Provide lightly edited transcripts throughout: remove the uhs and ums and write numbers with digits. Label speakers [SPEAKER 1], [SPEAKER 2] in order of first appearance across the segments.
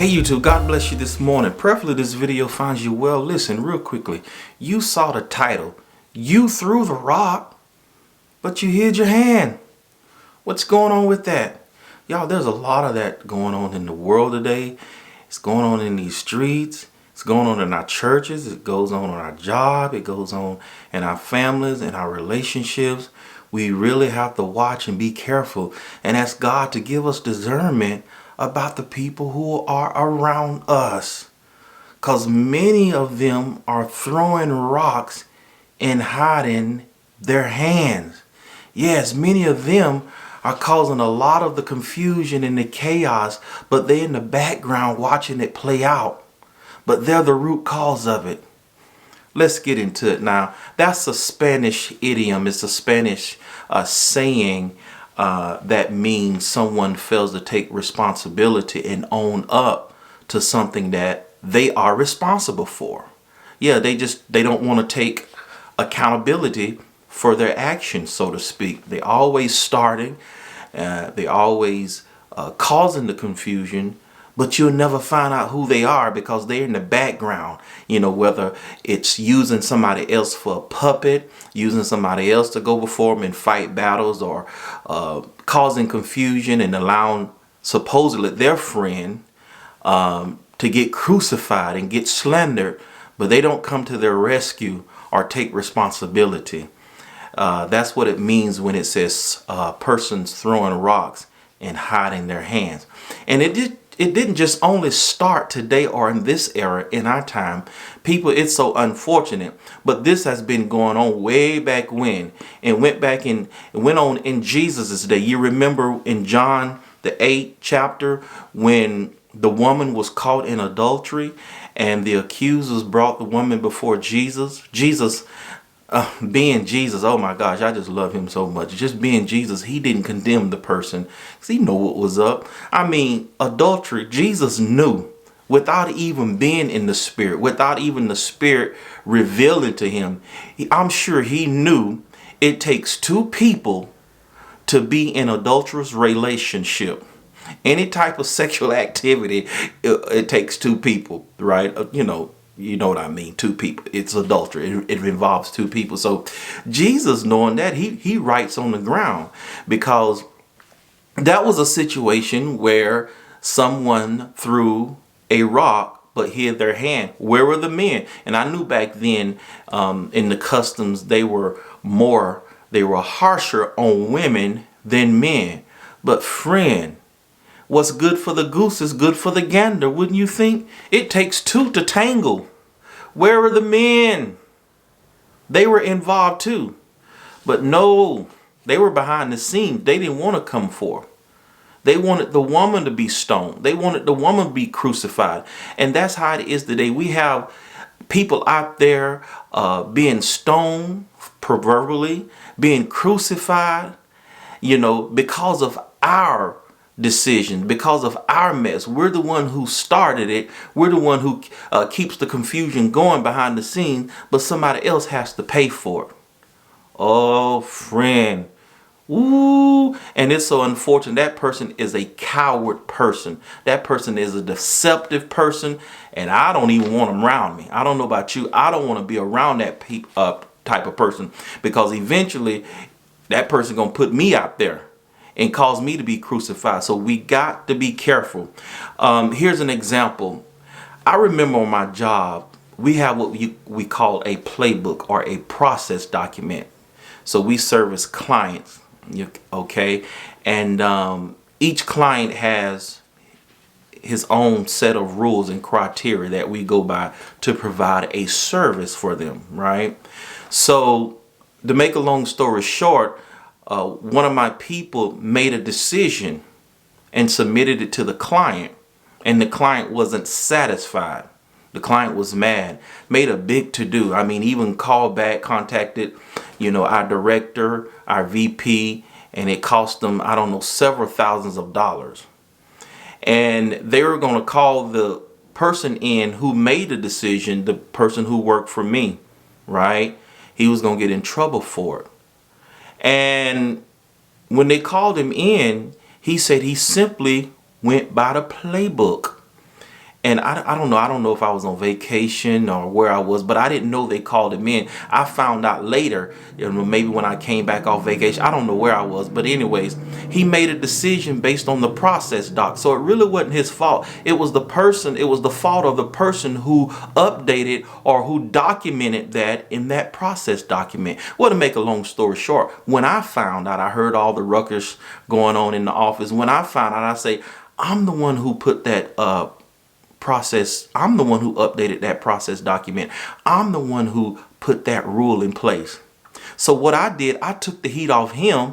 [SPEAKER 1] Hey YouTube, God bless you this morning. Prayerfully this video finds you well. Listen real quickly. You saw the title. You threw the rock, but you hid your hand. What's going on with that? Y'all, there's a lot of that going on in the world today. It's going on in these streets. It's going on in our churches. It goes on our job. It goes on in our families and our relationships. We really have to watch and be careful and ask God to give us discernment about the people who are around us. Because many of them are throwing rocks and hiding their hands. Yes, many of them are causing a lot of the confusion and the chaos, but they're in the background watching it play out. But they're the root cause of it. Let's get into it now. That's a Spanish idiom. It's a Spanish saying that means someone fails to take responsibility and own up to something that they are responsible for. Yeah, they don't want to take accountability for their actions, so to speak. They always starting, they always causing the confusion, but you'll never find out who they are because they're in the background. You know, whether it's using somebody else for a puppet, using somebody else to go before them and fight battles, or causing confusion and allowing supposedly their friend to get crucified and get slandered, but they don't come to their rescue or take responsibility. That's what it means when it says persons throwing rocks and hiding their hands. And it didn't just only start today or in this era, in our time. People, it's so unfortunate, but this has been going on way back when, and went on in Jesus's day. You remember in John the 8th chapter when the woman was caught in adultery and the accusers brought the woman before Jesus. Jesus, being Jesus, oh my gosh, I just love him so much. Just being Jesus, he didn't condemn the person because he knew what was up. I mean, adultery, Jesus knew without even being in the spirit, without even the spirit revealing to him. I'm sure he knew it takes two people to be in adulterous relationship. Any type of sexual activity, it takes two people, right? You know what I mean? Two people. It's adultery. It involves two people. So Jesus, knowing that, he writes on the ground, because that was a situation where someone threw a rock but hid their hand. Where were the men? And I knew back then in the customs they were harsher on women than men. But friend, what's good for the goose is good for the gander, wouldn't you think? It takes two to tangle. Where are the men? They were involved too. But no, they were behind the scenes. They didn't want to come forth. They wanted the woman to be stoned. They wanted the woman to be crucified. And that's how it is today. We have people out there being stoned, proverbially, being crucified, because of our decision, because of our mess. We're the one who started it. We're the one who keeps the confusion going behind the scenes, but somebody else has to pay for it. Oh, friend. Ooh, and it's so unfortunate. That person is a coward person. That person is a deceptive person, and I don't even want them around me. I don't know about you. I don't want to be around that type of person, because eventually that person gonna put me out there and cause me to be crucified. So we got to be careful. Here's an example. I remember on my job, we have what we call a playbook or a process document. So we service clients, okay? And each client has his own set of rules and criteria that we go by to provide a service for them, right? So to make a long story short, one of my people made a decision and submitted it to the client, and the client wasn't satisfied. The client was mad, made a big to-do. I mean, even called back, contacted, our director, our VP, and it cost them, I don't know, several thousands of dollars. And they were going to call the person in who made the decision, the person who worked for me, right? He was going to get in trouble for it. And when they called him in, he said he simply went by the playbook. And I don't know. I don't know if I was on vacation or where I was, but I didn't know they called him in. I found out later, maybe when I came back off vacation. I don't know where I was. But anyways, he made a decision based on the process, doc. So it really wasn't his fault. It was the person. It was the fault of the person who updated or who documented that in that process document. Well, to make a long story short, when I found out, I heard all the ruckus going on in the office. When I found out, I say, I'm the one who put that process. I'm the one who updated that process document. I'm the one who put that rule in place. So what I did, I took the heat off him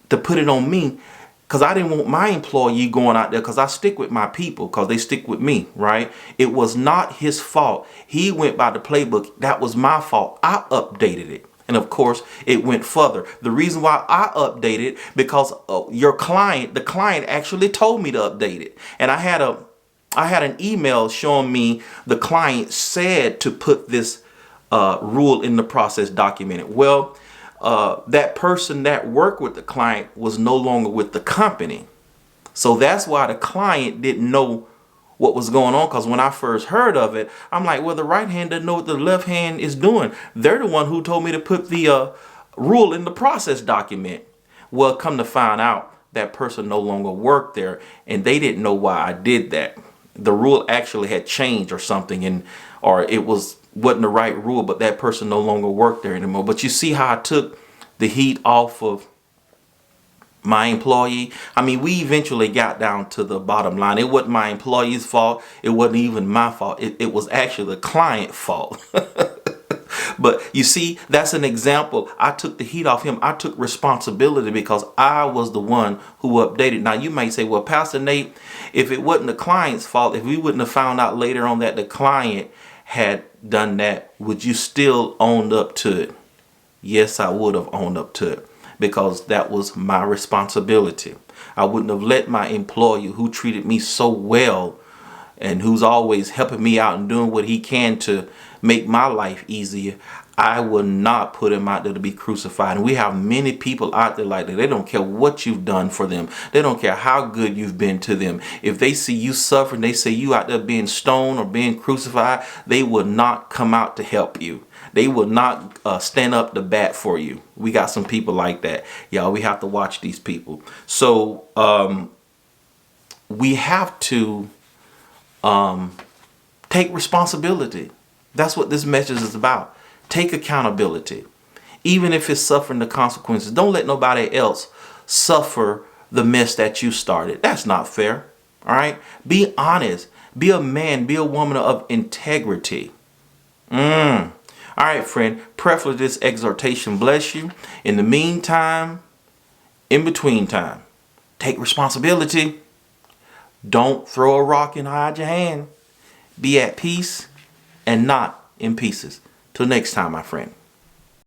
[SPEAKER 1] to put it on me, because I didn't want my employee going out there, because I stick with my people, because they stick with me, right? It was not his fault. He went by the playbook. That was my fault. I updated it. And of course, it went further. The reason why I updated, because the client actually told me to update it. And I had an email showing me the client said to put this rule in the process documented. Well, that person that worked with the client was no longer with the company. So that's why the client didn't know what was going on. Because when I first heard of it, I'm like, well, the right hand doesn't know what the left hand is doing. They're the one who told me to put the rule in the process document. Well, come to find out, that person no longer worked there, and they didn't know why I did that. The rule actually had changed or something, or it wasn't the right rule, but that person no longer worked there anymore. But you see how I took the heat off of my employee? I mean, we eventually got down to the bottom line. It wasn't my employee's fault. It wasn't even my fault. It was actually the client's fault. But you see, that's an example. I took the heat off him. I took responsibility because I was the one who updated. Now, you might say, well, Pastor Nate, if it wasn't the client's fault, if we wouldn't have found out later on that the client had done that, would you still own up to it? Yes, I would have owned up to it, because that was my responsibility. I wouldn't have let my employee, who treated me so well and who's always helping me out and doing what he can to make my life easier, I would not put him out there to be crucified. And we have many people out there like that. They don't care what you've done for them. They don't care how good you've been to them. If they see you suffering, they see you out there being stoned or being crucified, they will not come out to help you. They will not stand up to bat for you. We got some people like that. Y'all, we have to watch these people. So we have to take responsibility. That's what this message is about. Take accountability. Even if it's suffering the consequences. Don't let nobody else suffer the mess that you started. That's not fair. All right? Be honest. Be a man. Be a woman of integrity. All right, friend. Preferably this exhortation bless you. In the meantime, in between time, take responsibility. Don't throw a rock and hide your hand. Be at peace and not in pieces. Till next time, my friend.